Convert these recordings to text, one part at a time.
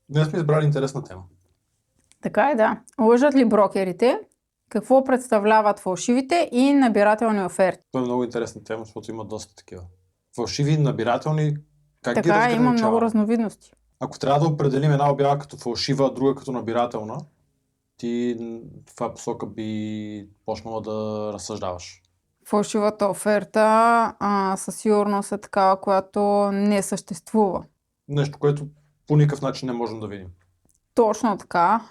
Днес сме избрали интересна тема. Така е, да. Лъжат ли брокерите? Какво представляват фалшивите и набирателни оферти? Това е много интересна тема, защото има доста такива. Фалшиви, набирателни, как ги Така е, има много разграничаваме? разновидности. Ако трябва да определим една обява като фалшива, а друга като набирателна, ти в това посока би почнала да разсъждаваш. Фалшивата оферта със сигурност е такава, която не съществува. Нещо, което по никакъв начин не можем да видим. Точно така.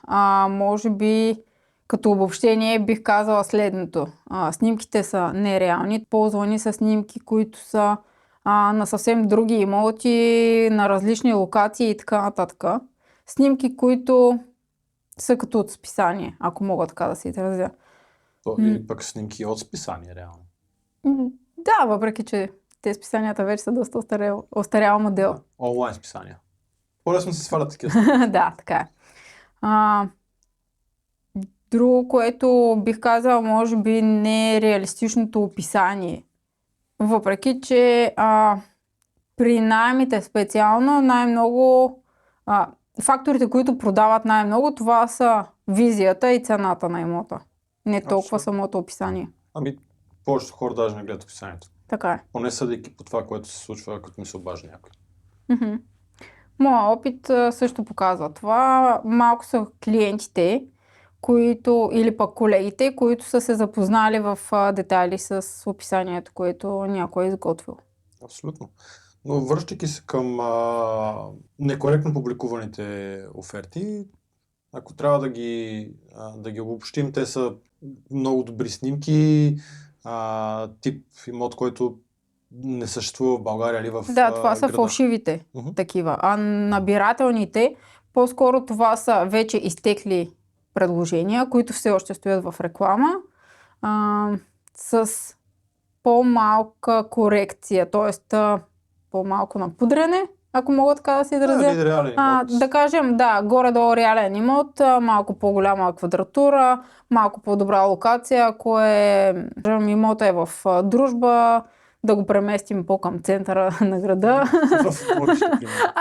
Може би като обобщение бих казала следното. Снимките са нереални. Ползвани са снимки, които са на съвсем други имоти, на различни локации и така нататък. Снимки, които са като от списание, ако мога така да се изразя. Или пък снимки от списание, реално. Да, въпреки че те списанията вече са доста остарял модел. Да, онлайн списания. По-лесно се свалят такива снимки. Да, така е. Друго, което бих казала, може би не е реалистичното описание. Въпреки че при наемите специално най-много факторите, които продават най-много, това са визията и цената на имота. Не толкова Абсолютно. самото описание. Повечето хора даже не гледат описанието. Така е. Поне съдейки по това, което се случва, като ми се обажда някой. Моя опит също показва това. Малко са клиентите, които, или пък колегите, които са се запознали в детайли с описанието, което някой е изготвил. Абсолютно. Но връщайки се към некоректно публикуваните оферти, ако трябва да ги обобщим, те са много добри снимки, тип имот, който не съществува в България или в Да, това са града. фалшивите такива. А набирателните, по-скоро това са вече изтекли предложения, които все още стоят в реклама, с по-малка корекция, т.е. по-малко напудрене, ако мога така да се изразя. Да, реален имот. Да кажем, да, горе-долу реален имот, малко по-голяма квадратура, малко по-добра локация, ако имота е в Дружба, да го преместим по-към центъра на града.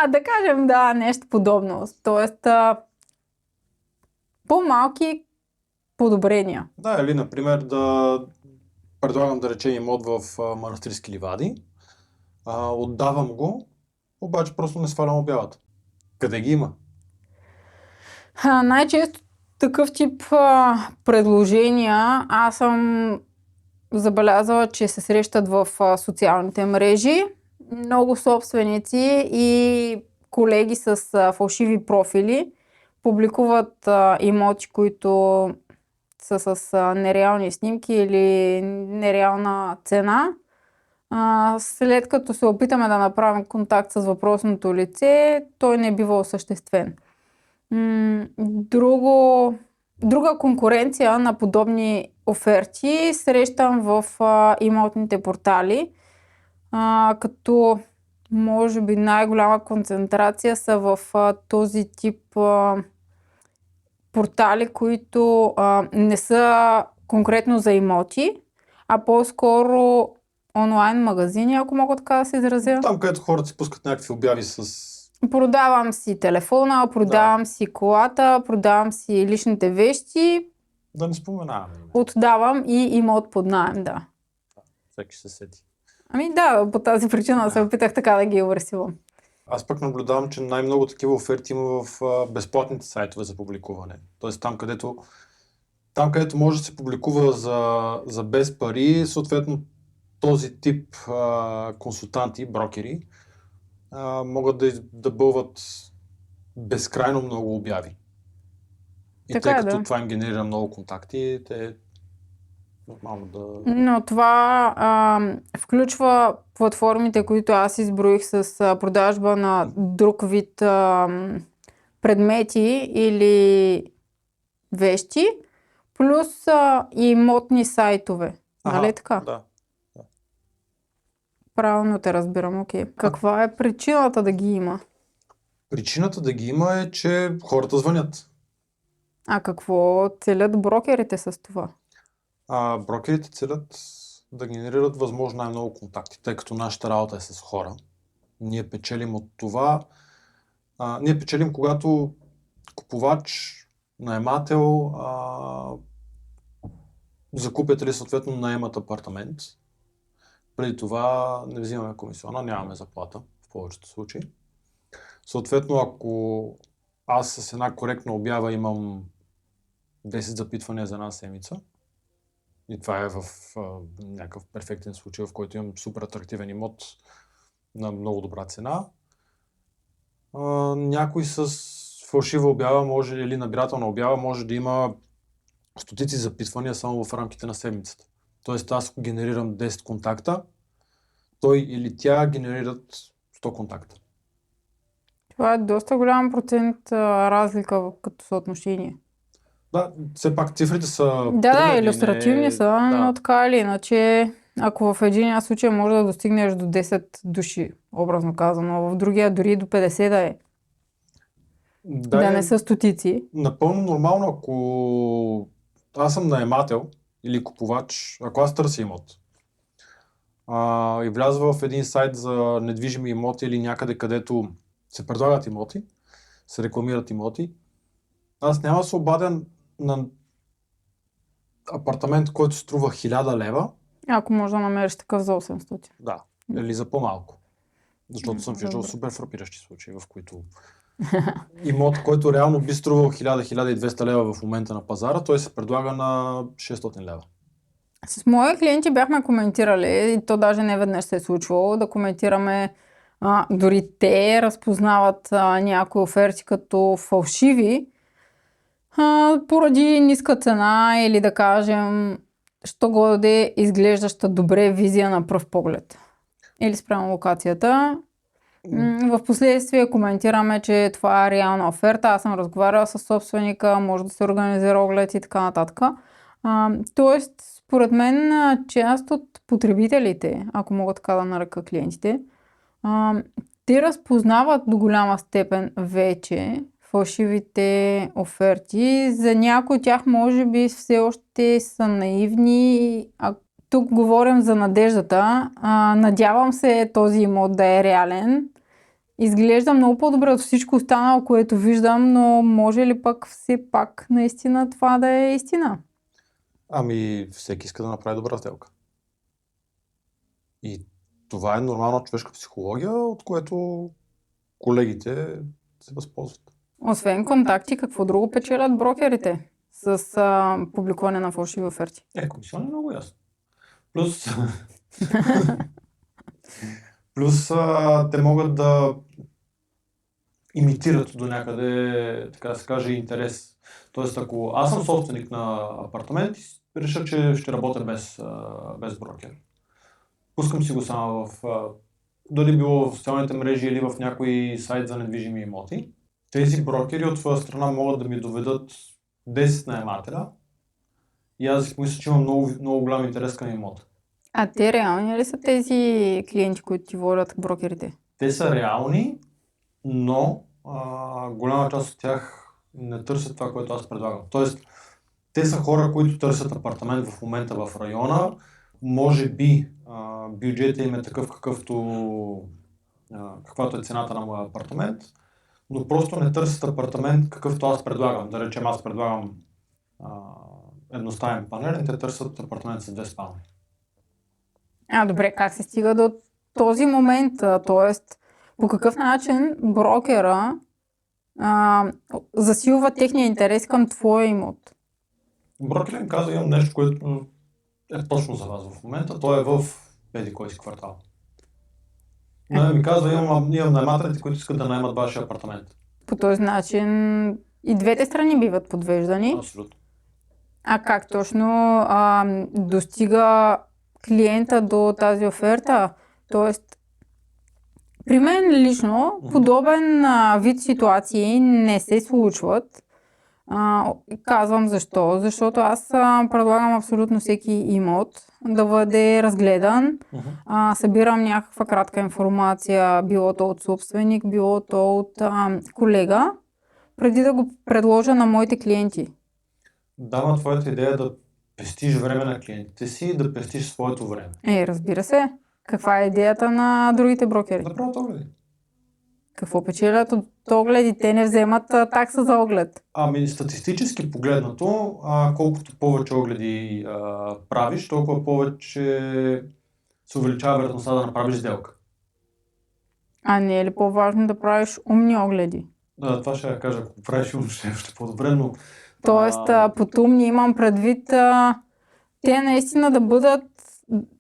Да кажем, да, нещо подобно. Тоест, по-малки подобрения. Да, или, например, да предлагам да речем имот в Манастирски ливади, отдавам го, обаче просто не свалям обявата. Къде ги има? Най-често такъв тип предложения аз съм забелязала, че се срещат в социалните мрежи. Много собственици и колеги с фалшиви профили публикуват имоти, които са с нереални снимки или нереална цена. След като се опитаме да направим контакт с въпросното лице, той не бива осъществен. Друга конкуренция на подобни оферти срещам в имотните портали, като може би най-голяма концентрация са в този тип портали, които не са конкретно за имоти, а по-скоро онлайн магазини, ако мога така да се изразя. Там, където хората си пускат някакви обяви с... Продавам си телефона, продавам си колата, продавам си личните вещи. Да не споменаваме. Отдавам и имот под наем, да. Всеки се сети. Да, по тази причина се опитах така да ги обрисувам. Аз пък наблюдавам, че най-много такива оферти има в безплатните сайтове за публикуване. Тоест там, където може да се публикува за без пари, съответно този тип консултанти, брокери, могат да бълват безкрайно много обяви. И така тъй като това им генерира много контакти, те нормално да... Но това включва платформите, които аз изброих с продажба на друг вид предмети или вещи, плюс и имотни сайтове. Нали така? Да. Правилно те разбирам, окей. Каква е причината да ги има? Причината да ги има е, че хората звънят. А какво целят брокерите с това? Брокерите целят да генерират възможно най-много контакти, тъй като нашата работа е с хора. Ние печелим от това Ние печелим, когато купувач, наемател закупят или съответно наемат апартамент. Преди това не взимаме комисиона, нямаме заплата в повечето случаи. Съответно, ако аз с една коректна обява имам 10 запитвания за една седмица, и това е в някакъв перфектен случай, в който имам супер атрактивен имот на много добра цена, някой с фалшива обява може, или набирателна обява може да има стотици запитвания само в рамките на седмицата. Тоест аз генерирам 10 контакта, той или тя генерират 100 контакта. Това е доста голям процент разлика като съотношение. Да, все пак цифрите са... Да, примерни, илюстративни са, но така или иначе, ако в един случай може да достигнеш до 10 души, образно казано, в другия дори до 50 да е. Да не са стотици. Напълно нормално, ако аз съм наемател или купувач, ако аз търся имот и вляза в един сайт за недвижими имоти или някъде, където се предлагат имоти, се рекламират имоти, аз няма да се обадя на апартамент, който струва 1000 лева. Ако може да намериш такъв за 800. Да, или за по-малко. Защото съм виждал супер фрапиращи случаи, в които имот, който реално би струвал 1000-1200 лева в момента на пазара, той се предлага на 600 лева. С мои клиенти бяхме коментирали, и то даже не веднъж се е случвало, да коментираме, дори те разпознават някои оферти като фалшиви, поради ниска цена или да кажем, що годе изглеждаща добре визия на пръв поглед. Или спрямо локацията. В последствие коментираме, че това е реална оферта. Аз съм разговаряла с собственика, може да се организира оглед и така нататък. Тоест, според мен, част от потребителите, ако мога така да нарека клиентите, те разпознават до голяма степен вече фалшивите оферти. За някои от тях може би все още са наивни. Тук говорим за надеждата. Надявам се този имот да е реален. Изглежда много по-добре от всичко останало, което виждам, но може ли пък все пак наистина това да е истина? Ами, всеки иска да направи добра сделка. И това е нормална човешка психология, от което колегите се възползват. Освен контакти, какво друго печелят брокерите с публикуване на фалшиви оферти? Комисион е много ясно. Плюс те могат да имитират до някъде, така да се каже, интерес. Тоест, ако аз съм собственик на апартамент и реша, че ще работя без брокер. Пускам си го само дали било в социалните мрежи или в някой сайт за недвижими имоти. Тези брокери от своя страна могат да ми доведат 10 наемателя и аз мисля, че имам много, много голям интерес към имота. А те реални ли са тези клиенти, които ти водят брокерите? Те са реални, но голяма част от тях не търсят това, което аз предлагам. Тоест, те са хора, които търсят апартамент в момента в района. Може би бюджетът им е такъв, каквато е цената на моя апартамент, но просто не търсят апартамент, какъвто аз предлагам. Да речем, аз предлагам едностаен панел, те търсят апартамент с 2 спални. Добре, как се стига до този момент? Тоест, по какъв начин брокера засилва техния интерес към твоя имот? Брокер им казва, имам нещо, което е точно за вас в момента. То е в еди кой си квартал. Но ми казва, имам наемателите, които искат да наемат вашия апартамент. По този начин и двете страни биват подвеждани. Абсолютно. А как точно достига клиента до тази оферта? Тоест, при мен лично подобен вид ситуации не се случват. Казвам защо. Защото аз предлагам абсолютно всеки имот да бъде разгледан. Събирам някаква кратка информация, било то от собственик, било то от колега, преди да го предложа на моите клиенти. Да, но твоята идея е да пестиш време на клиентите си и да пестиш своето време. Разбира се. Каква е идеята на другите брокери? Да правят огледи. Какво печелят от огледи? Те не вземат такса за оглед. Ами статистически погледнато, колкото повече огледи правиш, толкова повече се увеличава вероятността да направиш сделка. А не е ли по-важно да правиш умни огледи? Да, това ще я кажа, ако правиш умно, ще е по-добре, но... Тоест, под умни имам предвид те наистина да бъдат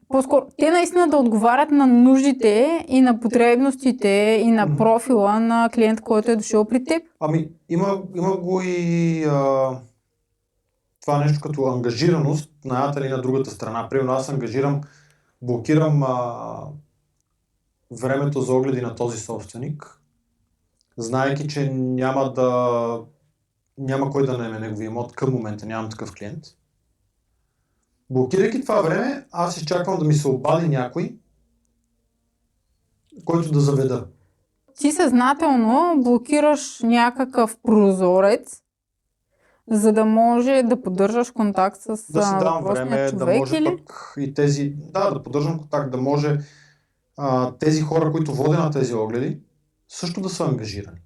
по-скоро, те наистина да отговарят на нуждите и на потребностите и на профила на клиент, който е дошъл при теб. Ами, има го и това нещо като ангажираност на едната или на другата страна. Примерно аз блокирам времето за огледи на този собственик, знаейки, че няма кой да наеме неговия имот към момента, нямам такъв клиент. Блокирайки това време, аз изчаквам да ми се обади някой, който да заведа. Ти съзнателно блокираш някакъв прозорец, за да може да поддържаш контакт с Да си давам време, човек, да може или? пък и тези... Да поддържам контакт, да може тези хора, които водят на тези огледи, също да са ангажирани.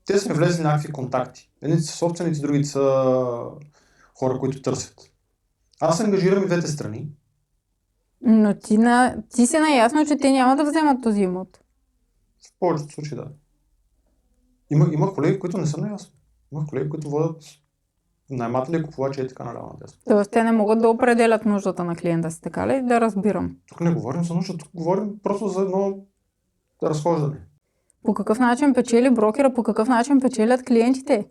Те са ми влезли някакви контакти. Едните са собственици, другите са хора, които търсят. Аз ангажирам и двете страни. Но ти си наясно, че те няма да вземат този имот. В повечето случаи да. Има колеги, които не са наясно. Има колеги, които водят наематели, купувачи и така наляво надясно. Тоест те не могат да определят нуждата на клиента си, така ли? Да разбирам. Тук не говорим за нужда, тук говорим просто за едно разхождане. По какъв начин печели брокера, по какъв начин печелят клиентите?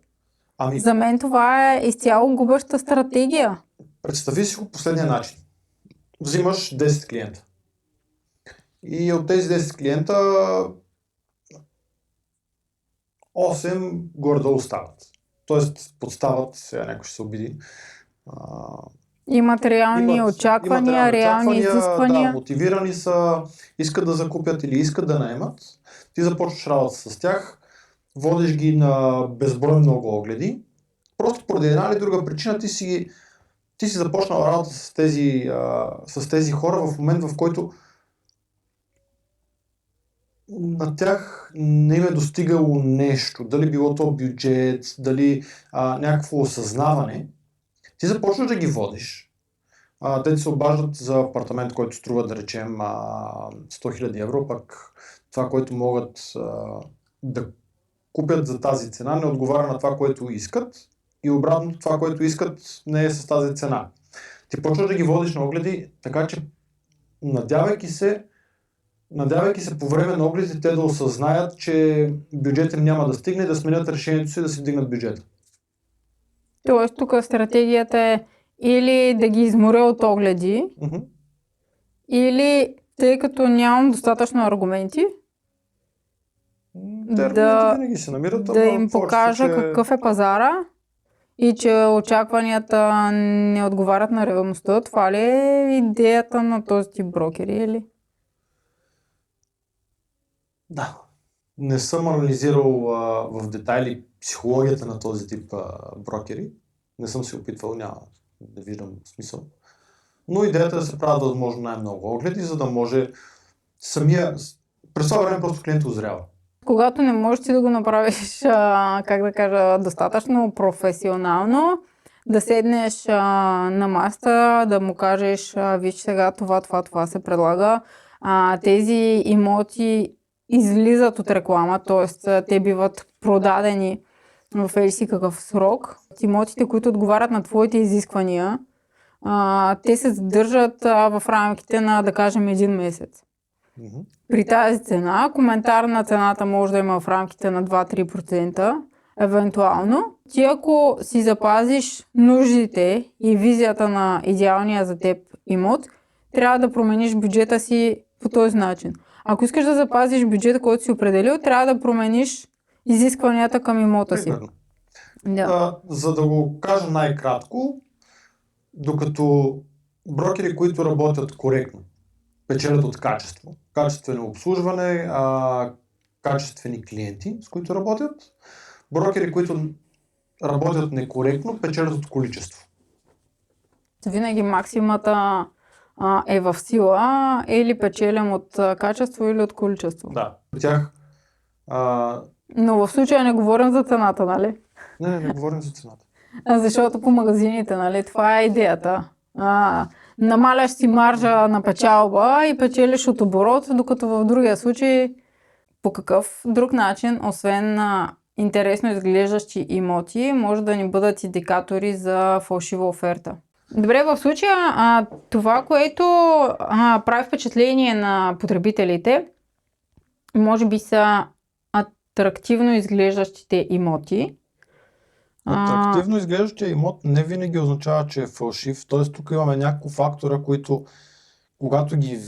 Ами, За мен това е изцяло губеща стратегия. представи си го последния начин. Взимаш 10 клиента. И от тези 10 клиента 8 горе-долу стават. Тоест подстават, сега някой ще се обиди. Имат реални очаквания, реални изисквания. Да, мотивирани са, искат да закупят или искат да наемат. Ти започваш работа с тях, водиш ги на безброй много огледи. Просто поради една или друга причина ти си започнал работа с тези хора в момент, в който на тях не им е достигало нещо, дали било то бюджет, дали някакво осъзнаване. Ти започваш да ги водиш. Те се обаждат за апартамент, който струва, да речем, 100 000 евро, пък това, което могат да купят за тази цена, не отговаря на това, което искат, и обратно това, което искат, не е с тази цена. Ти почваш да ги водиш на огледи, така че надявайки се по време на огледите те да осъзнаят, че бюджет им няма да стигне, да сменят решението си да си вдигнат бюджета. Тоест тук стратегията е или да ги изморя от огледи, или тъй като нямам достатъчно аргументи, винаги се намират, да им покажа какъв е пазара и че очакванията не отговарят на реалността. Това ли е идеята на този тип брокери, или? Да. Не съм анализирал в детайли психологията на този тип брокери. Не съм се опитвал, не виждам смисъл. Но идеята е да се правят възможно най-много огледи, за да може през това време просто клиентът озрява. Когато не можеш ти да го направиш, достатъчно професионално, да седнеш на масата, да му кажеш, виж сега това се предлага. Тези имоти излизат от реклама, т.е. те биват продадени в еди какъв срок. Имотите, които отговарят на твоите изисквания, те се задържат в рамките на, да кажем, един месец. При тази цена, коментар на цената може да има в рамките на 2-3%, евентуално. Ти ако си запазиш нуждите и визията на идеалния за теб имот, трябва да промениш бюджета си по този начин. Ако искаш да запазиш бюджета, който си определил, трябва да промениш изискванията към имота си. Да. За да го кажа най-кратко, докато брокери, които работят коректно, печелят от качество, качествено обслужване, качествени клиенти, с които работят, брокери, които работят некоректно, печелят от количество. Винаги максимата е в сила, или печелям от качество, или от количество. Да. При тях А, Но в случая не говорим за цената, нали? не говорим за цената. Защото по магазините, нали, това е идеята. Намаляш си маржа на печалба и печелиш от оборот, докато в другия случай по какъв друг начин, освен на интересно изглеждащи имоти, може да ни бъдат индикатори за фалшива оферта. Добре, в случая това, което прави впечатление на потребителите, може би са атрактивно изглеждащите имоти. Атрактивно изглеждащия имот не винаги означава, че е фалшив. Т.е. тук имаме няколко фактора, които когато ги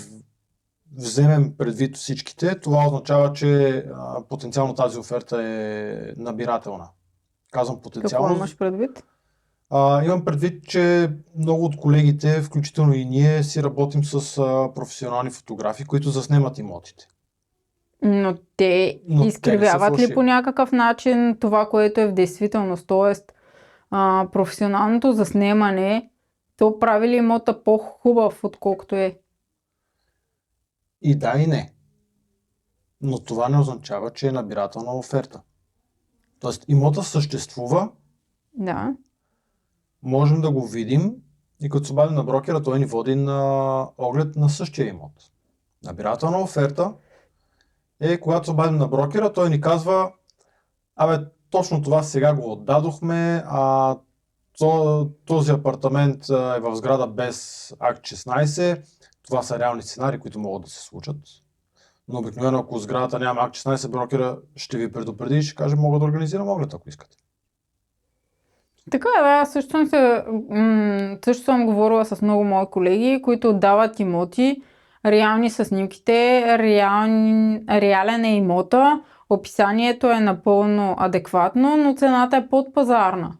вземем предвид всичките, това означава, че потенциално тази оферта е набирателна. Казвам потенциално. Какво имаш предвид? Имам предвид, че много от колегите, включително и ние, си работим с професионални фотографи, които заснемат имотите. Но те изкривяват ли по някакъв начин това, което е в действителност? Тоест, професионалното заснемане, то прави ли имота по-хубав, отколкото е? И да, и не. Но това не означава, че е набирателна оферта. Тоест, имота съществува, да. Можем да го видим и като се обадим на брокера, той ни води на оглед на същия имот. Набирателна оферта е когато се обадим на брокера, той ни казва: точно това сега го отдадохме, този апартамент е в сграда без акт 16, това са реални сценарии, които могат да се случат. Но обикновено, ако сградата няма акт 16, брокера ще ви предупреди и ще каже: мога да организирам оглед, ако искате. Така, да, също съм говорила с много мои колеги, които дават имоти, реални са снимките, реален е имота, описанието е напълно адекватно, но цената е подпазарна.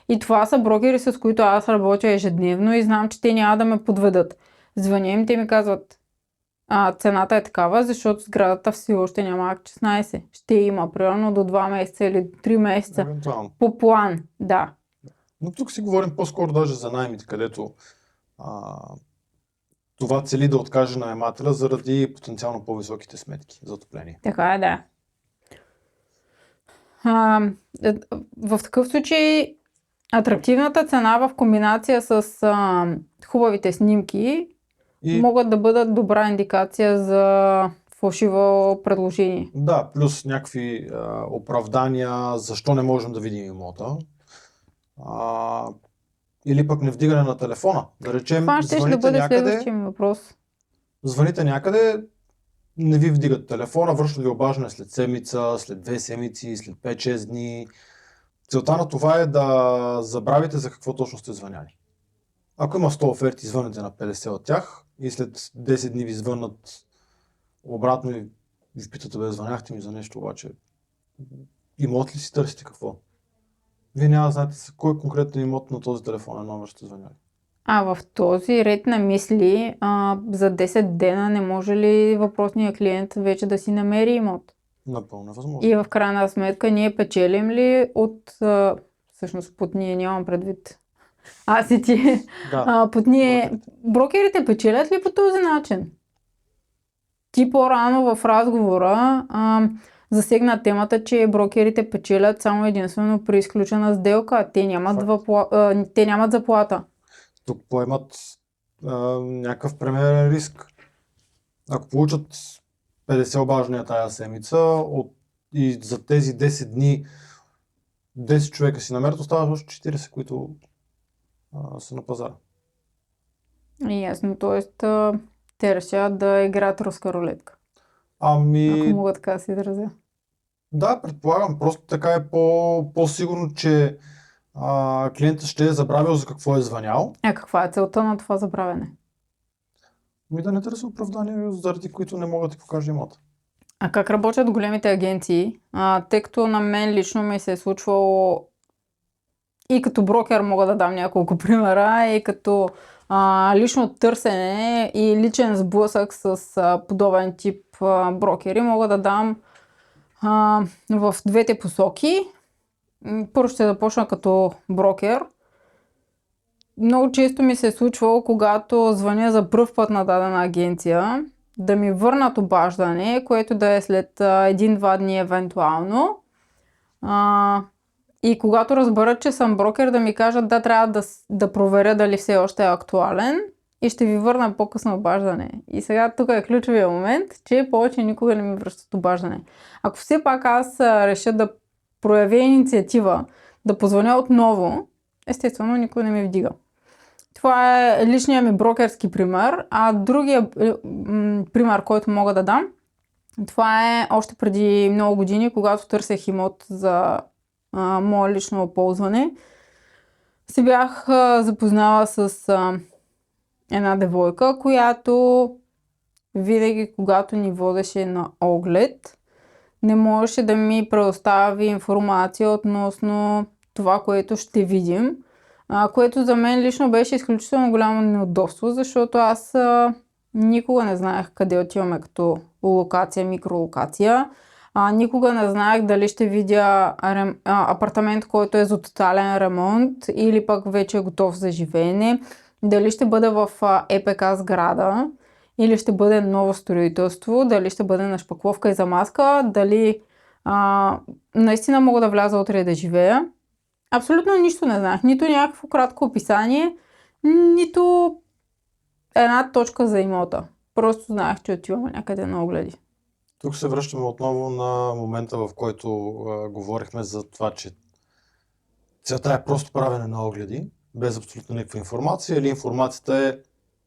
И това са брокери, с които аз работя ежедневно и знам, че те няма да ме подведат. Звъня им, те ми казват: цената е такава, защото сградата все още няма акт 16. Ще има примерно до 2 месеца или 3 месеца. Евентуално. По план, да. Но тук си говорим по-скоро даже за наемите, където това цели да откаже наемателя заради потенциално по-високите сметки за отопление. Така е, да. В такъв случай атрактивната цена в комбинация с хубавите снимки могат да бъдат добра индикация за фалшиво предложение. Да, плюс някакви оправдания, защо не можем да видим имота. Или пък невдигане на телефона. Да речем, това ще бъде следващия ми въпрос. Звъните някъде, не ви вдигат телефона, връщат ви обаждане след седмица, след 2 седмици, след 5-6 дни. Целта на това е да забравите за какво точно сте звъняли. Ако има 100 оферти, звънете на 50 от тях и след 10 дни ви звъннат обратно и ви питате: звъняхте ми за нещо, обаче имот ли си търсите, какво? Вие няма да знаете кой конкретно имот на този телефонен номер сте звъняли. В този ред на мисли, за 10 дена не може ли въпросният клиент вече да си намери имот? Напълно възможно. И в крайна сметка ние печелим ли от... всъщност под ние нямам предвид. Аз и ти. Да. Под ние... Брокерите печелят ли по този начин? Ти по-рано в разговора засегна темата, че брокерите печелят само единствено при изключена сделка. Те нямат заплата. Тук поемат някакъв премерен риск. Ако получат 50 обаждания тая седмица и за тези 10 дни 10 човека си намерят, остават още 40, които са на пазара. Ясно, т.е. те решават да играят руска рулетка. Ако мога така да се изразя. Да, предполагам. Просто така е по-сигурно, че клиентът ще е забравил за какво е звънял. Каква е целта на това забравяне? Да не търси оправдания, заради които не могат да ти покажа имота. Как работят големите агенции? Тъй като на мен лично ми се е случвало и като брокер, мога да дам няколко примера, и като лично търсене и личен сблъсък с подобен тип брокери, мога да дам в двете посоки. Първо ще започна като брокер. Много често ми се е случвало, когато звъня за пръв път на дадена агенция да ми върнат обаждане, което да е след 1-2 дни евентуално. И когато разберат, че съм брокер, да ми кажат да, трябва да проверя дали все още е актуален и ще ви върна по-късно обаждане. И сега тук е ключовия момент, че повече никога не ми връщат обаждане. Ако все пак аз реша да проявя инициатива, да позвоня отново, естествено никой не ми вдига. Това е личният ми брокерски пример, а другия пример, който мога да дам, това е още преди много години, когато търсех имот за мое лично ползване. Се бях запознала с една девойка, която винаги, когато ни водеше на оглед, не можеше да ми предостави информация относно това, което ще видим, което за мен лично беше изключително голямо неудобство, защото аз никога не знаех къде отиваме като локация, микролокация. Никога не знаех дали ще видя апартамент, който е за тотален ремонт или пък вече е готов за живеене, дали ще бъде в ЕПК сграда или ще бъде ново строителство, дали ще бъде на шпакловка и замазка, дали наистина мога да вляза утре и да живея. Абсолютно нищо не знаех. Нито някакво кратко описание, нито една точка за имота. Просто знаех, че отиваме някъде на огледи. Тук се връщаме отново на момента, в който говорихме за това, че целта е просто правене на огледи, без абсолютно никаква информация, или информацията е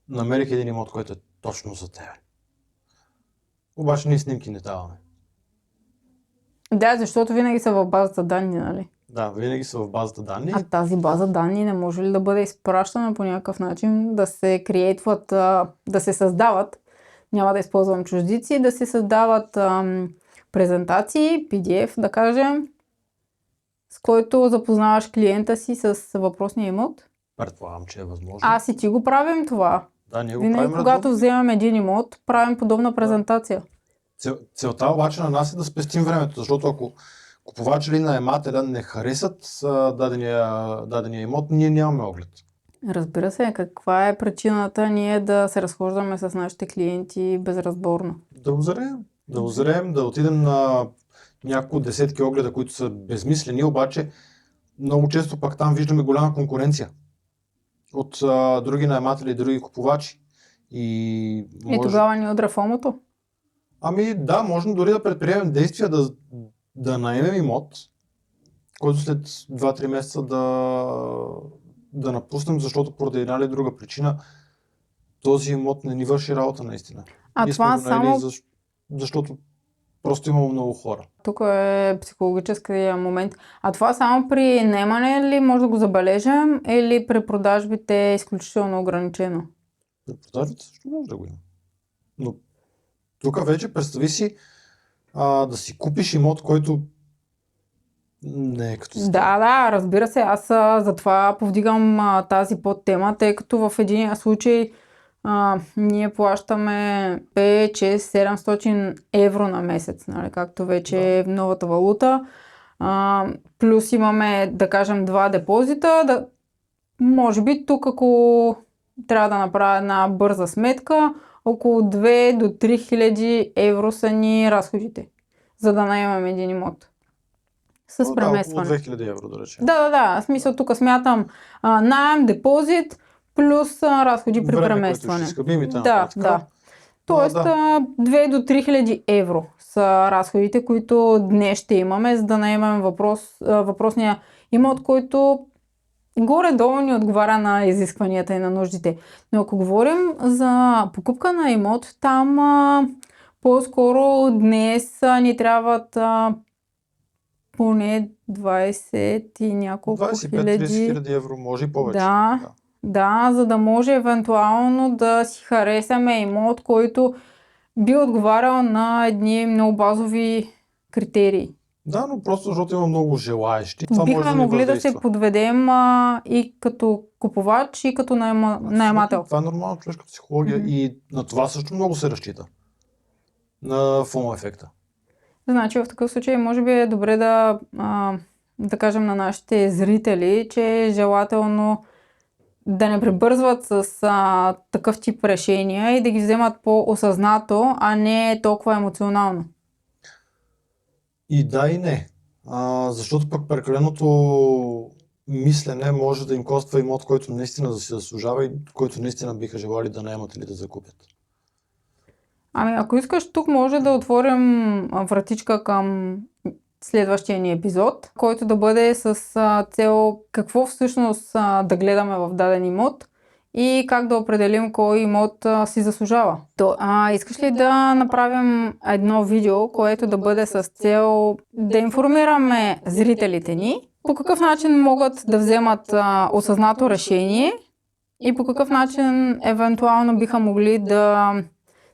намерих един имот, който е точно за теб. Обаче ние снимки не даваме. Да, защото винаги са в базата данни, нали? Да, винаги са в базата данни. А тази база данни не може ли да бъде изпращана по някакъв начин, да се креейтват, да се създават, няма да използвам чуждици, да се създават презентации, PDF, да кажем, с който запознаваш клиента си с въпросния имот? Предполагам, че е възможно. Аз и ти го правим това. Да, ние го Винаги, правим когато редовно. вземем един имот, правим подобна презентация. Целта обаче на нас е да спестим времето, защото ако купувач или наемателя не харесат дадения имот, ние нямаме оглед. Разбира се, каква е причината ние да се разхождаме с нашите клиенти безразборно? Да озреем, да отидем на няколко десетки огледа, които са безмислени, обаче много често пак там виждаме голяма конкуренция от други наематели и други купувачи. И тогава ни удря фомото? Ами да, можем дори да предприемем действия да наемем имот, който след 2-3 месеца да напуснем, защото поради една или друга причина този имот не ни върши работа наистина. А това само... Защото просто имamo много хора. Тук е психологическия момент. А това само при наемане ли може да го забележим или при продажбите е изключително ограничено? При продажбите също може да го има. Но тук вече представи си да си купиш имот, който не е като за теб. Да, разбира се. Аз затова повдигам тази подтема, тъй като в един случай ние плащаме 5, 6, 700 евро на месец, нали, както вече е в новата валута. Плюс имаме, да кажем, 2 депозита. Може би тук, ако трябва да направя една бърза сметка, около 2 до 3 хиляди евро са ни разходите, за да наемем един имот. С преместване. Около 2000 евро, да речем. Да. В смисъл тук смятам наем, депозит, плюс разходи при преместване. Да. Тоест 2 до 3 хиляди евро са разходите, които днес ще имаме, за да наемем въпросния имот, който горе-долу ни отговаря на изискванията и на нуждите. Но ако говорим за покупка на имот, там по-скоро днес ни трябват поне 20 и няколко хиляди. 25-30 хиляди евро, може и повече. Да, за да може евентуално да си харесаме имот, който би отговарял на едни много базови критерии. Да, но просто защото има много желаещи. Бихме могли да се подведем и като купувач, и като наемател. Това е нормална човешка психология и на това също много се разчита. На фомо ефекта. Значи в такъв случай може би е добре да кажем на нашите зрители, че е желателно да не прибързват с такъв тип решения и да ги вземат по-осъзнато, а не толкова емоционално. И да, и не. Защото пък прекаленото мислене може да им коства имот, който наистина да си заслужава и който наистина биха желали да наемат или да закупят. Ами, ако искаш, тук може да отворим вратичка към следващия ни епизод, който да бъде с цел какво всъщност да гледаме в даден имот и как да определим кой имот си заслужава. Искаш ли да направим едно видео, което да бъде с цел да информираме зрителите ни по какъв начин могат да вземат осъзнато решение и по какъв начин евентуално биха могли да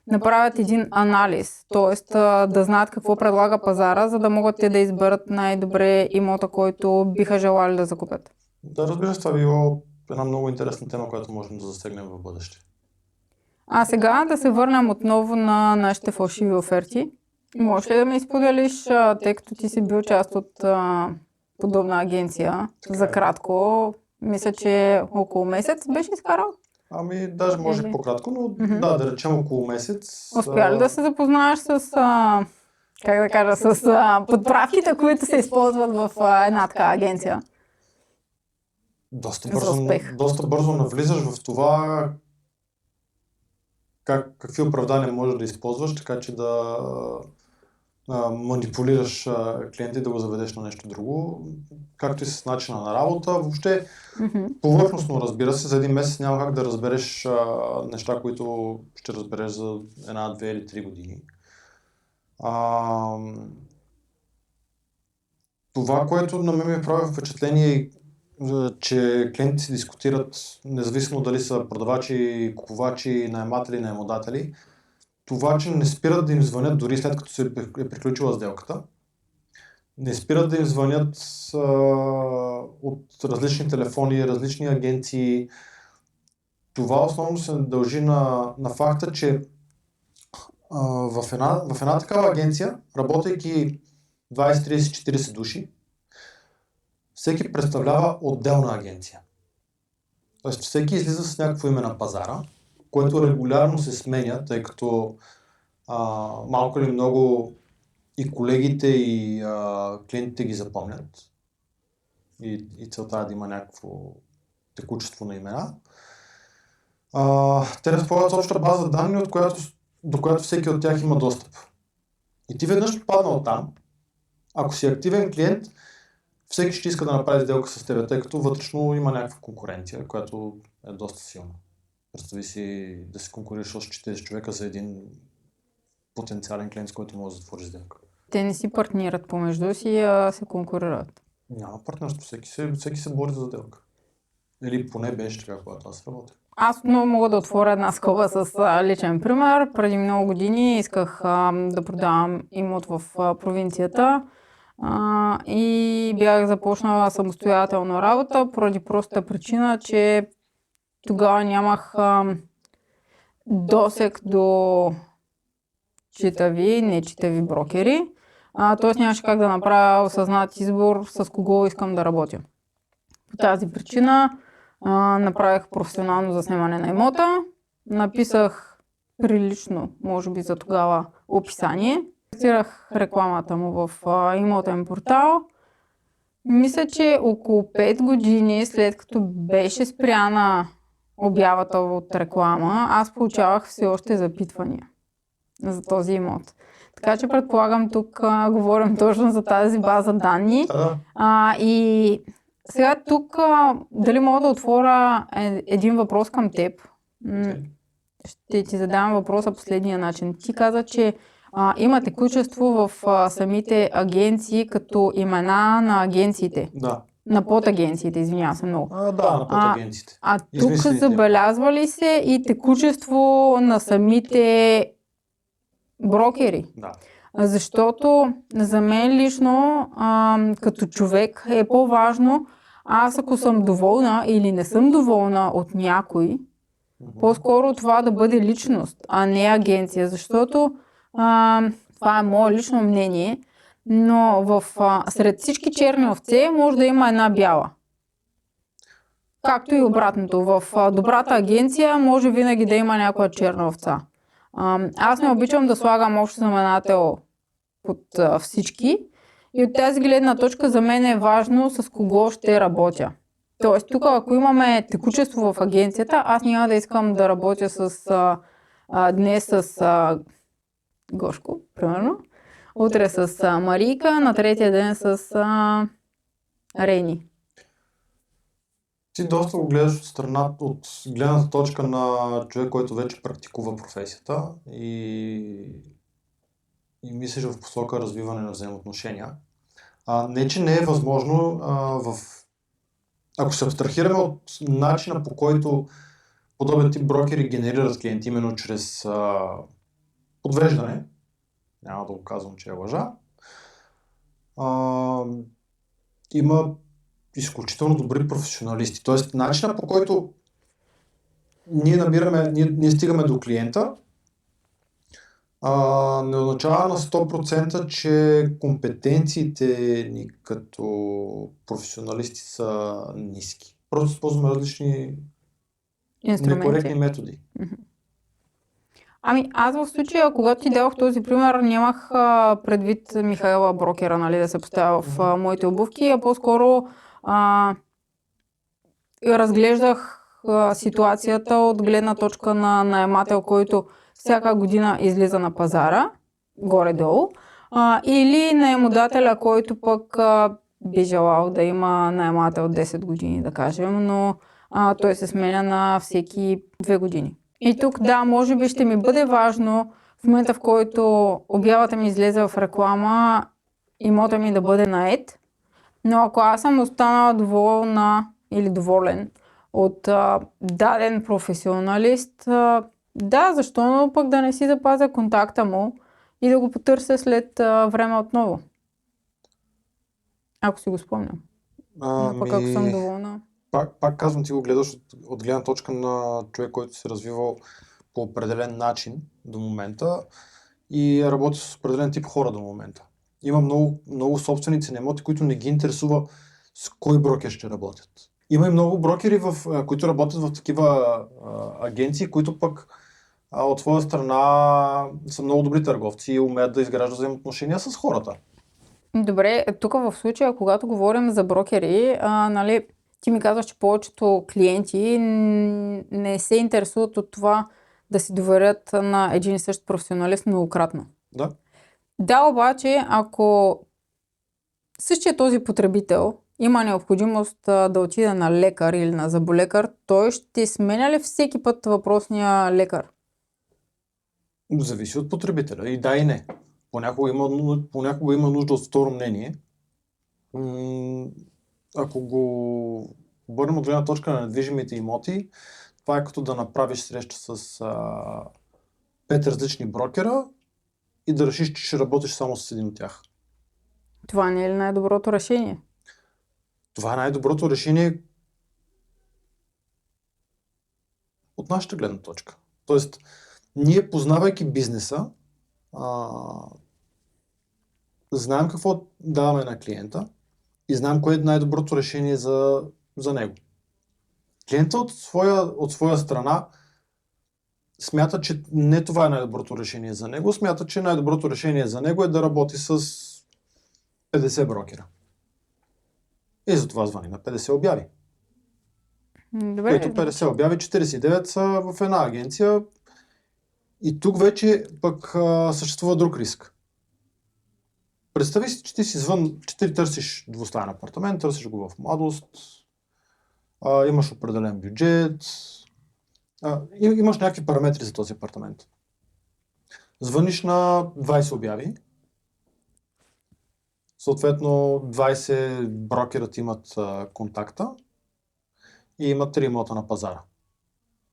направят един анализ, т.е. да знаят какво предлага пазара, за да могат те да изберат най-добре имота, който биха желали да закупят. Да, разбира се, това било една много интересна тема, която можем да засегнем в бъдеще. А сега да се върнем отново на нашите фалшиви оферти. Можеш ли да ми споделиш, тъй като ти си бил част от подобна агенция за кратко, мисля, че около месец беше изкарал? Ами, даже може по-кратко, но да речем около месец. Успя ли да се запознаеш с, как да кажа, с подправките, които се използват в една така агенция? Доста бързо навлизаш в това какви оправдания можеш да използваш, така че да манипулираш клиента и да го заведеш на нещо друго, както и с начина на работа. Въобще, повърхностно, разбира се, за един месец няма как да разбереш неща, които ще разбереш за една, 2 или 3 години. Това, което на мен ми прави впечатление, че клиентите си дискутират, независимо дали са продавачи, купувачи, наематели, наемодатели, това, че не спират да им звънят дори след като се е приключила сделката. Не спират да им звънят от различни телефони, различни агенции. Това основно се дължи на факта, че в една такава агенция, работейки 20, 30, 40 души, всеки представлява отделна агенция. Тоест всеки излиза с някакво име на пазара, което регулярно се сменя, тъй като малко или много и колегите и клиентите ги запомнят. И целта е да има някакво текучество на имена. Те разполагат с обща база данни, до която всеки от тях има достъп. И ти веднъж попаднал там, ако си активен клиент, всеки ще иска да направи сделка с теб, тъй като вътрешно има някаква конкуренция, която е доста силна. Представи си да се конкурираш с 40 човека за един потенциален клиент, с който може да затвориш сделка. Те не си партнират помежду си, а се конкурират. Няма партнерство, всеки се бори за сделка. Или поне беше така, когато аз работя. Аз много мога да отворя една скоба с личен пример. Преди много години исках да продавам имот в провинцията и бях започнала самостоятелна работа поради простата причина, че тогава нямах досег до читави, нечитави брокери. Т.е. нямаше как да направя осъзнат избор с кого искам да работя. По тази причина направих професионално заснемане на имота, написах прилично, може би за тогава, описание. Тестирах рекламата му в имотен портал. Мисля, че около 5 години след като беше спряна обявата от реклама, аз получавах все още запитвания за този имот. Така че предполагам тук говорим точно за тази база данни. И сега тук дали мога да отворя един въпрос към теб. Ще ти задам въпроса последния начин. Ти каза, че има текучество в самите агенции като имена на агенциите. Да. На подагенциите, извинявам се много. Да, на подагенциите. Тук забелязва ли се и текучество на самите брокери? Да. Защото за мен лично, като човек, е по-важно аз ако съм доволна или не съм доволна от някой, по-скоро това да бъде личност, а не агенция, защото това е мое лично мнение, но сред всички черни овце може да има една бяла. Както и обратното. В добрата агенция може винаги да има някоя черна овца. Аз не обичам да слагам общо знаменател под всички. И от тази гледна точка за мен е важно с кого ще работя. Тоест тук, ако имаме текучество в агенцията, аз няма да искам да работя днес с Гошко, примерно. Утре с Марийка, на третия ден с Рени. Ти доста го гледаш от страна, от гледната точка на човек, който вече практикува професията и мислиш в посока развиване на взаимоотношения. Не, че не е възможно ако се абстрахираме от начина, по който подобен тип брокери генерират клиенти, именно чрез подвеждане, няма да го казвам, че е лъжа, има изключително добри професионалисти. Тоест, начинът, по който ние стигаме до клиента, не означава на 100%, че компетенциите ни като професионалисти са ниски. Просто използваме различни некоректни методи. Аз в случая, когато ти дадох този пример, нямах предвид Михаела брокера, нали, да се поставя в моите обувки, а по-скоро разглеждах ситуацията от гледна точка на наемател, който всяка година излиза на пазара, горе-долу, или наемодателя, който пък би желал да има наемател 10 години, да кажем, но той се сменя на всеки 2 години. И тук, да, може би ще ми бъде важно в момента, в който обявата ми излезе в реклама, имота ми да бъде наед, но ако аз съм останала доволна или доволен от даден професионалист, да, защо пък да не си запазя контакта му и да го потърся след време отново. Ако си го спомням. Пък ако съм доволна. Пак казвам, ти го гледаш от гледна точка на човек, който се развивал по определен начин до момента и работи с определен тип хора до момента. Има много собственици на имоти, които не ги интересува с кой брокер ще работят. Има и много брокери, които работят в такива агенции, които пък от своя страна са много добри търговци и умеят да изграждат взаимоотношения с хората. Добре, тук в случая, когато говорим за брокери, нали, ти ми казваш, че повечето клиенти не се интересуват от това да си доверят на един и същ професионалист многократно. Да. Да, обаче, ако същия този потребител има необходимост да отиде на лекар или на зъболекар, той ще сменя ли всеки път въпросния лекар? Зависи от потребителя. И да, и не. Понякога има нужда от второ мнение. Ако го обърнем от гледна точка на недвижимите имоти, това е като да направиш среща с 5 различни брокера и да решиш, че ще работиш само с един от тях. Това не е ли най-доброто решение? Това е най-доброто решение от нашата гледна точка. Тоест, ние, познавайки бизнеса, знаем какво даваме на клиента и знаем кое е най-доброто решение за него. Клиентът от своя страна смята, че не това е най-доброто решение за него, смята, че най-доброто решение за него е да работи с 50 брокера. И затова звъни на 50 обяви. Добре. Които 50 обяви, 49 са в една агенция и тук вече пък съществува друг риск. Представи си, че че ти търсиш двустаен апартамент, търсиш го в Младост, имаш определен бюджет, имаш някакви параметри за този апартамент. Звъниш на 20 обяви, съответно 20 брокерът имат контакта и имат 3 имота на пазара.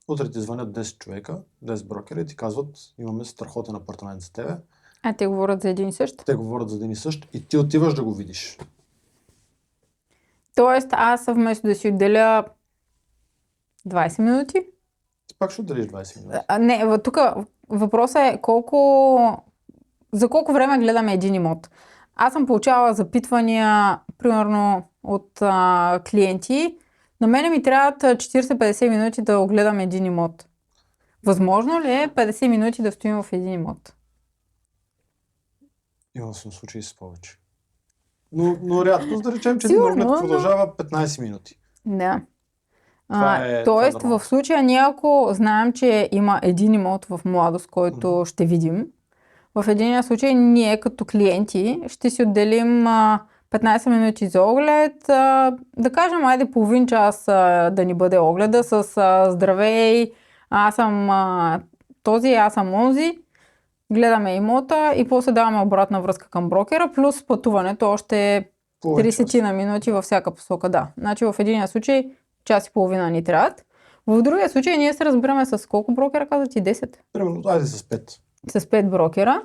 Утре ти звънят 10 човека, 10 брокера и ти казват, имаме страхотен апартамент за тебе. А те говорят за един и същ? Те говорят за един и същ и ти отиваш да го видиш. Тоест аз вместо да си отделя 20 минути? Ти пак ще отделиш 20 минути. Не, тук въпросът е за колко време гледаме един имот. Аз съм получавала запитвания, примерно от клиенти, На мене ми трябват 40-50 минути да огледам един имот. Възможно ли е 50 минути да стоим в един имот? Имал съм случаи с повече. Но рядко, да речем, че един Сигурно, оглед но- продължава 15 минути. Да. Това е Тоест, нормално. в случая ние ако знаем, че има един имот в младост, който ще видим, в единия случай ние като клиенти ще си отделим 15 минути за оглед, да кажем, айде половин час да ни бъде огледа с здравей, аз съм този, аз съм онзи, гледаме имота и после даваме обратна връзка към брокера, плюс пътуването още Половин час. 30 на минути във всяка посока, да. Значи в единия случай час и половина ни трябват. В другия случай ние се разбираме с колко брокера, каза ти 10? Примерно, айде с 5. С 5 брокера.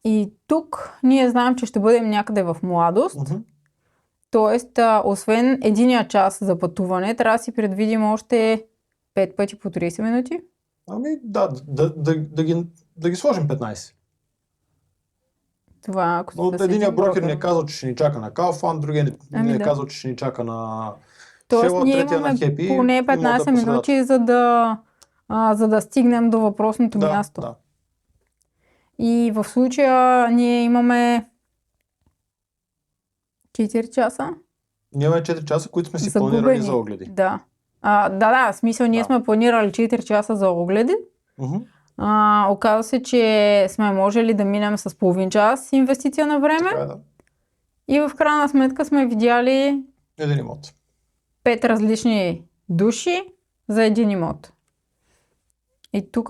И тук ние знаем, че ще бъдем някъде в младост. Тоест, освен единия час за пътуване, трябва да си предвидим още 5 пъти по 30 минути. Ами да ги сложим 15. Това, ако Но с единия брокер брокер. ни е казал, че ще ни чака на Kaufland, другия ни Ами е да. казал, че ще ни чака на Тоест, Села, ние третия на имаме Happy. поне имота е 15 по средата. минути, за да стигнем до въпросното място. Да. И в случая ние имаме 4 часа Ние имаме 4 часа, които сме си планирали загубени. за огледи. Да. В смисъл ние Да. сме планирали 4 часа за огледи. Мгм. Оказва се, че сме можели да минем с половин час инвестиция на време Така е, да. и в крайна сметка сме видяли Един имот. 5 различни души за един имот. И тук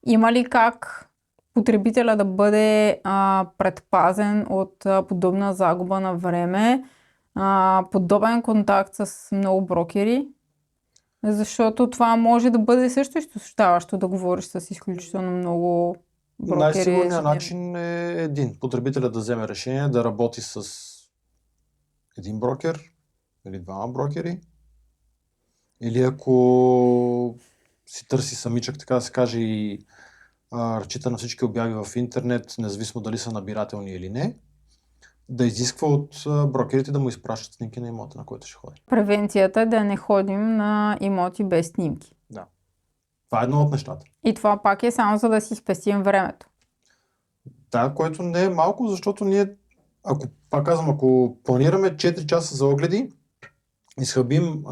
има ли как потребителя да бъде предпазен от подобна загуба на време, подобен контакт с много брокери? Защото това може да бъде също изтощаващо да говориш с изключително много брокери. Най-сигурният ежедневно. начин е един. Потребителят да вземе решение да работи с един брокер или двама брокери. Или ако си търси самичък, така да се каже, и разчита на всички обяви в интернет, независимо дали са набирателни или не, да изисква от брокерите да му изпращат снимки на имота, на който ще ходи. Превенцията е да не ходим на имоти без снимки. Да. Това е едно от нещата. И това пак е само за да си спестим времето. Да, което не е малко, защото ние, ако планираме 4 часа за огледи, изхъбим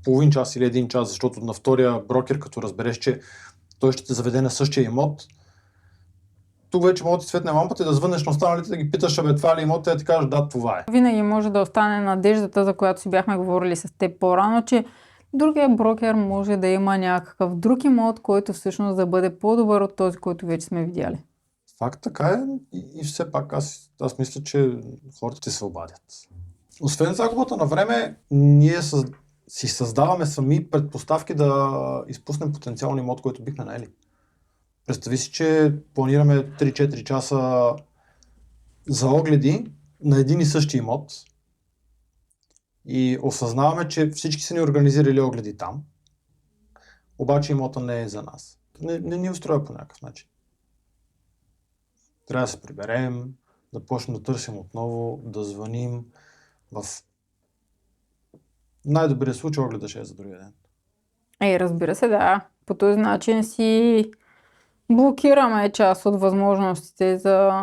половин час или един час, защото на втория брокер, като разбереш, че той ще те заведе на същия имот, тук вече може да ти светне лампата и да звънеш на останалите, да ги питаш, това ли имот, и да ти кажат, да, това е. Винаги може да остане надеждата, за която си бяхме говорили с теб по-рано, че другия брокер може да има някакъв друг имот, който всъщност да бъде по-добър от този, който вече сме видяли. Факт така е и все пак аз мисля, че хората ще се обадят. Освен загубата на време, ние си създаваме сами предпоставки да изпуснем потенциален имот, който бихме наели. Представи си, че планираме 3-4 часа за огледи на един и същи имот и осъзнаваме, че всички са ни организирали огледи там, обаче имота не е за нас. Не ни устроя по някакъв начин. Трябва да се приберем, да почнем да търсим отново, да звъним. В най-добрия случай огледа ще е за другия ден. Разбира се, да. По този начин си блокираме част от възможностите за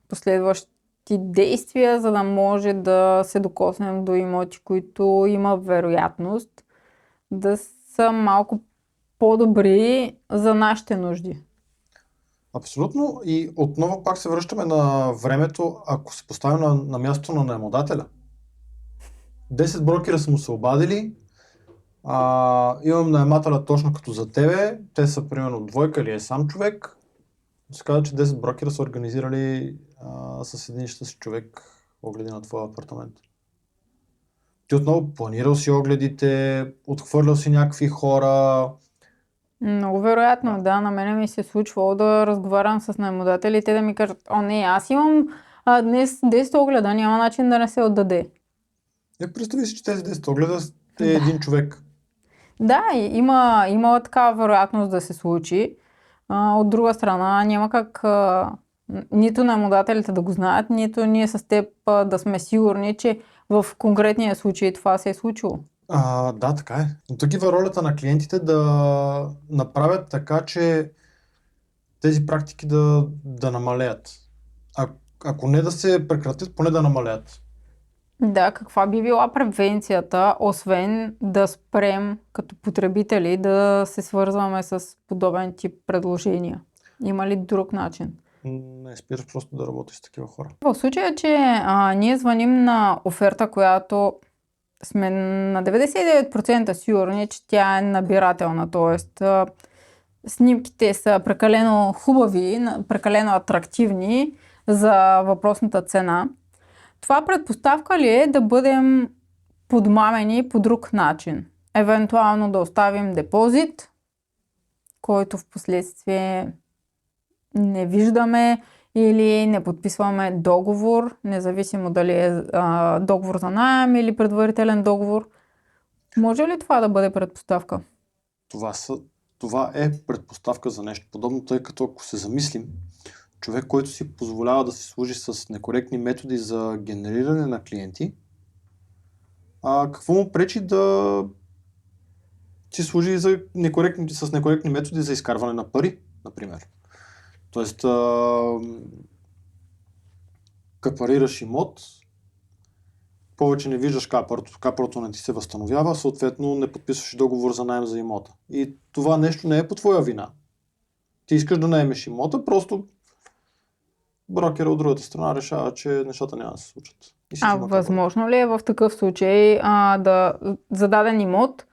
последващи действия, за да може да се докоснем до имоти, които има вероятност да са малко по-добри за нашите нужди. Абсолютно. И отново пак се връщаме на времето, ако се поставим на място на наемодателя. 10 брокера са му се обадили, имам наемателя точно като за тебе, те са примерно двойка или е сам човек. Се казва, че 10 брокера са организирали с един си човек огледи на твоя апартамент. Ти отново планирал си огледите, отхвърлял си някакви хора. Много вероятно, да. На мене ми се случвало да разговарям с наемодатели и те да ми кажат, не, аз имам днес 10 огледа, няма начин да не се отдаде. Представи си, че тези 10 огледа е един човек. Да, има такава вероятност да се случи. От друга страна, няма как нито наемодателите да го знаят, нито ние с теб да сме сигурни, че в конкретния случай това се е случило. Да, така е. Но тук идва ролята на клиентите да направят така, че тези практики да намалеят. Ако не да се прекратят, поне да намалеят. Да, каква би била превенцията, освен да спрем като потребители да се свързваме с подобен тип предложения? Има ли друг начин? Не спираш просто да работиш с такива хора. В случая, че ние звъним на оферта, която сме на 99% сигурни, че тя е набирателна, т.е. снимките са прекалено хубави, прекалено атрактивни за въпросната цена. Това предпоставка ли е да бъдем подмамени по друг начин? Евентуално да оставим депозит, който в последствие не виждаме или не подписваме договор, независимо дали е договор за наем или предварителен договор. Може ли това да бъде предпоставка? Това е предпоставка за нещо подобно, тъй като ако се замислим, човек, който си позволява да се служи с некоректни методи за генериране на клиенти, какво му пречи да си служи с некоректни методи за изкарване на пари, например. Тоест, капарираш имот, повече не виждаш капарото не ти се възстановява, съответно не подписваш договор за наем за имота. И това нещо не е по твоя вина. Ти искаш да наемеш имота, просто брокера от другата страна решава, че нещата няма да се случат. Възможно ли е в такъв случай за даден имот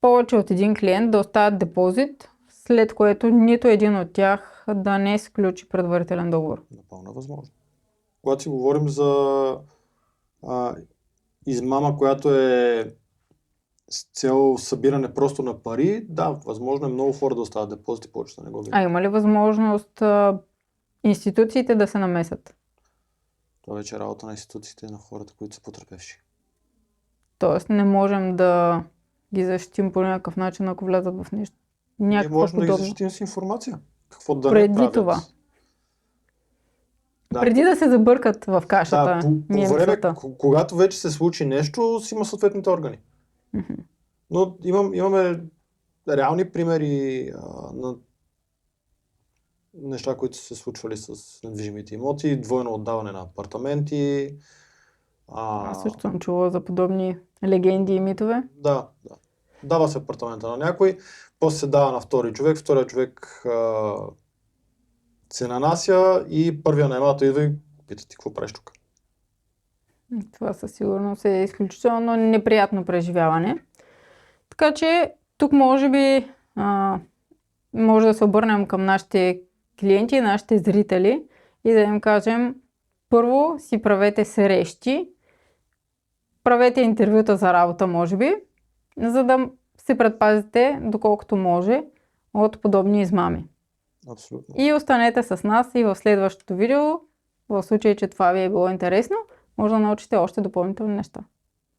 повече от един клиент да оставят депозит, след което нито един от тях да не сключи предварителен договор? Напълно възможно. Когато си говорим за измама, която е с цел събиране просто на пари, да, възможно е много хора да оставят депозити, повече да не го видят. Има ли възможност институциите да се намесят? Това вече е работа на институциите и на хората, които са потерпевши. Тоест не можем да ги защитим по някакъв начин, ако влязат в нещо. Ние можем да ги защитим с информация. Какво да преди не правят. Това. Да. Преди да се забъркат в кашата. По време, когато вече се случи нещо, си има съответните органи. Mm-hmm. Но имаме реални примери на неща, които са се случвали с недвижимите имоти, двойно отдаване на апартаменти. Аз също съм чула за подобни легенди и митове. Да. Дава се апартамента на някой, после се дава на втори човек, втория човек се нанася и първия наемател идва и пита ти какво правиш тук. Това със сигурност е изключително неприятно преживяване. Така че тук може би може да се обърнем към нашите клиенти, нашите зрители и да им кажем: първо си правете срещи, правете интервюта за работа, може би, за да се предпазите доколкото може от подобни измами. Абсолютно. И останете с нас и в следващото видео, в случай, че това ви е било интересно, може да научите още допълнителни неща.